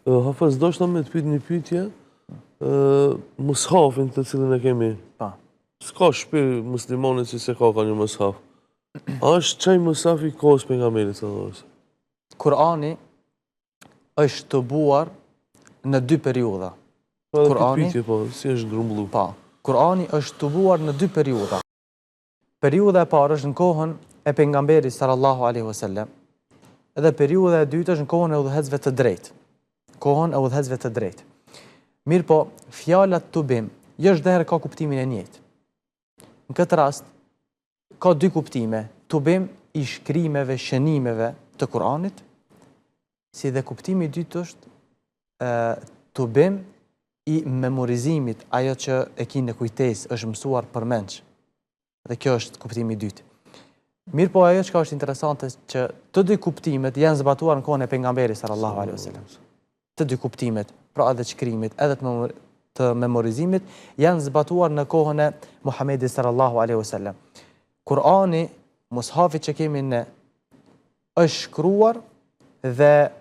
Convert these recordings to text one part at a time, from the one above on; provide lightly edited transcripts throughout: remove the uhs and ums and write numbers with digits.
Hafez, do shta me të pyet një pyetje, mushafin të cilin e kemi. S'ka shtëpi muslimanit që se ka një mushaf. A është çaj mushafi kohës pejgamberit sallallahu alaihi wasallam? Kurani është të buar në dy periudha. Kurani, si është grumbullu? Kurani është të buar në dy periudha. Periudha e parë është në kohën e pejgamberit sallallahu alaihi wasallam, edhe periudha e dytë është në kohën e udhëhecëve të drejtë. Mirë po, fjalat tubim, jeshtë dhe herë ka kuptimin e njëjtë. Në këtë rast, ka dy kuptime, tubim i shkrimeve, shënimeve të Kur'anit, si dhe kuptimi i dytë është tubim i memorizimit, ajo që e ki në kujtes është mësuar përmendsh. Dhe kjo është kuptimi i dytë. Mirë po, ajo që ka është interesante që të dy kuptimet janë zbatuar në kohën e pejgamberit sallallahu alaihi wasallam. Të dy kuptimet, pra edhe shkrimit, edhe të memorizimit, janë zbatuar në kohën e Muhamedit sallallahu alaihi wasallam. Kurani, mushafi që kemi ne, është shkruar dhe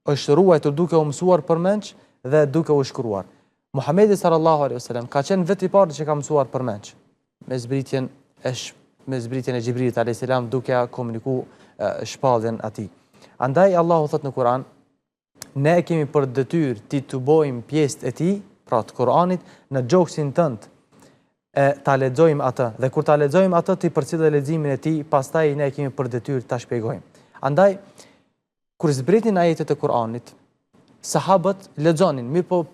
është ruajtur duke u mësuar përmendsh dhe duke u shkruar. Muhamedi sallallahu alaihi wasallam ka qenë vetë i parë që ka mësuar përmendsh me zbritjen e Xhibrilit alayhis salam duke komunikuar shpalljen atij. Andaj Allahu thot në Kur'an, ne kemi për detyrë ti të bojmë pjesët e tij, pra të Kur'anit, në gjoksin tënd ta lexojmë atë, dhe kur ta lexojmë atë ti përcjell leximin e tij, pastaj ne kemi për detyrë ta shpjegojmë. Andaj kur zbritin ajetet e Kur'anit, sahabët lexonin, mirë po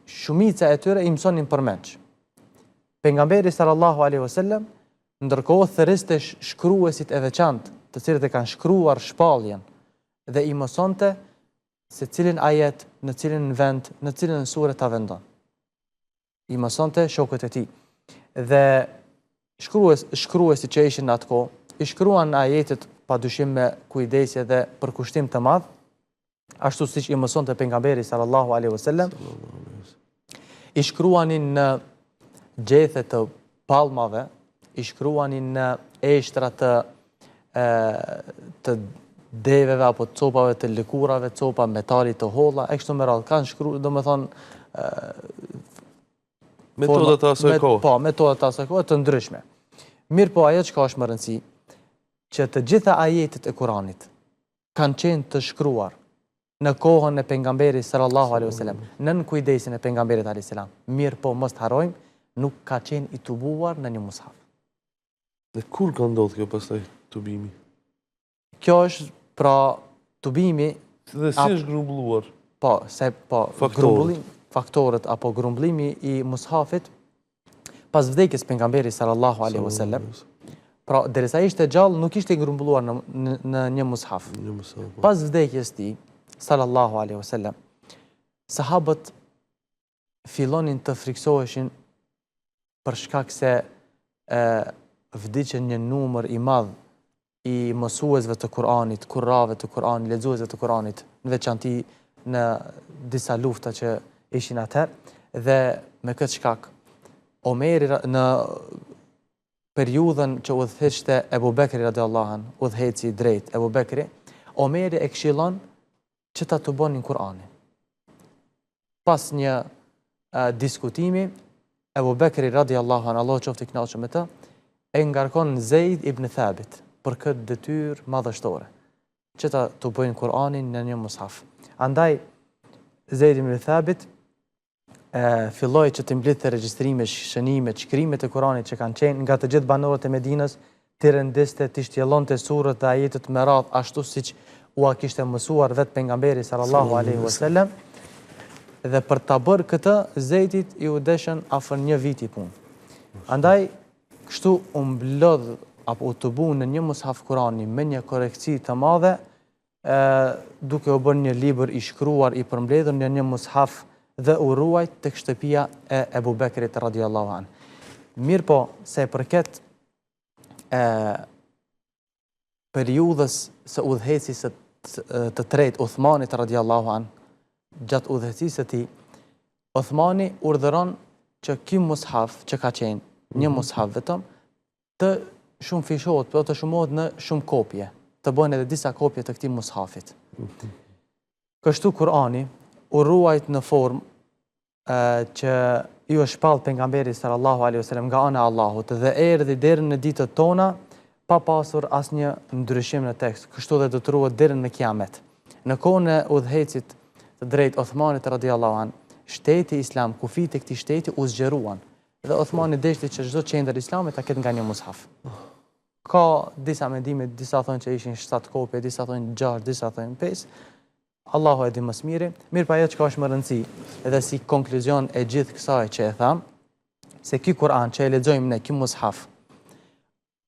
shumica e tyre i mësonin përmendsh. Pejgamberi sallallahu alaihi wasallam, ndërkohë thëriste shkruesit e veçantë, të cilët e kanë shkruar shpalljen dhe i mësonte se cilin ajet, në cilin vend, në cilin sure ta vendon. I mësonte shokët e tij. Dhe shkruesi që ishin atë kohë, i shkruan ajetet padyshim me kujdesje dhe përkushtim të madh, ashtu siç i mësonte pejgamberi sallallahu alaihi wasallam. I shkruanin në gjethe të palmave, i shkruanin në eshtra të deveve apo copave të lëkurave, copa metalit të holla, e kështu me radhë, kanë shkruar, domethënë metodat e asaj kohe. Po, metodat e asaj kohe të ndryshme. Mirë po, ajo që ka është më rëndësi, që të gjitha ajetet e Kuranit kanë qenë të shkruar në kohën e pejgamberit sallallahu alaihi wasallam, nën kujdesin e pejgamberit alaihi salam. Mirë po, mos të harrojmë, nuk ka qenë i tubuar në një mushaf. Dhe kur ka ndodhur kjo pastaj tubimi? Kjo është pra tubimi. Dhe si është grumbulluar? Faktorët apo grumbullimi i mushafit pas vdekjes pejgamberit sallallahu alaihi wasallam. Pra derisa ishte gjallë nuk ishte grumbulluar në një mushaf. Pas vdekjes tij sallallahu alaihi wasallam, sahabët fillonin të friksoheshin për shkak se vdiqen një numër i madh i mësuesve të Kuranit, kurrave të Kuranit, lexuesve të Kuranit, në veçanti në disa lufta që ishin atëherë, dhe me këtë shkak Omeri në periudhën që udhëheqte Ebu Bekri radhiyallahu anhu, udhëheci i drejt Ebu Bekri, Omeri e këshillon që ta tubonin Kur'anin. Pas një diskutimi, Ebu Bekri radhiyallahu anhu, Allahu qoftë i kënaqur me të, e ngarkon Zeid ibn Thabit për këtë detyrë madhështore, që ta tubojnë Kur'anin në një mushaf. Andaj Zeid ibn Thabit filloi që të mblidhte regjistrimet, shënimet, shkrimet e Kuranit që kanë qenë nga të gjithë banorët e Medinës, të rendiste, të shtjellonte surrat dhe ajetet me radhë ashtu siç ua kishte mësuar vetë pejgamberi sallallahu alaihi wasallam. Dhe për ta bërë këtë, Zeidit i u deshën afër një viti punë. Andaj kështu u mblodh apo u tubu në një mushaf Kurani me një korekci të madhe, duke u bërë një libër i shkruar, i përmbledhur në një mushaf dhe u ruajt tek shtëpia e Ebu Bekrit radhiyallahu anhu. Mirë po, se përket periudhës së udhëheqjes të tretë Uthmanit radhiyallahu anhu, gjatë udhëheqjes së tij, Uthmani urdhëron që ky mushaf që ka qenë një mushaf vetëm të shumë fishohet, të shumohet në shumë kopje, të bëhen edhe disa kopje të këtij mushafit. Kështu Kurani u ruajt në formë që ju është shpall pejgamberi sallallahu alaihi wasallam nga ana e Allahut dhe erdhi deri në ditët tona pa pasur asnjë ndryshim në tekst. Kështu dhe do të ruhet deri në kiamet. Në kohën e udhëhecit të drejt Uthmanit radhiyallahu an, shteti islam, kufit e këtij shteti u zgjeruan dhe Uthmani deshti që çdo qendër islame ta ketë nga një mushaf. Ka disa mendime, disa thonë që ishin 7 kopje, disa thonë 6, disa thonë 5. Allahu e di më së miri. Mirë pa ajo që ka është më rëndësi, edhe si konkluzion e gjithë kësaj që e tham, se ky Kur'an që e lexojmë ne, ky mushaf,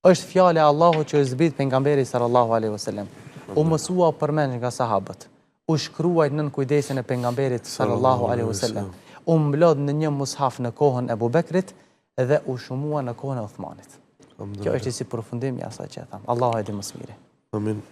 është fjala e Allahut që është zbrit pejgamberi sallallahu alaihi wasallam. U mësua përmend nga sahabët. U shkruajt nën kujdesin e pejgamberit sallallahu alaihi wasallam. U mblodh në një mushaf në kohën e Abu Bekrit dhe u shumua në kohën e Uthmanit. Kjo është si përfundim i asaj që e tham. Allahu e di më së miri. Amin.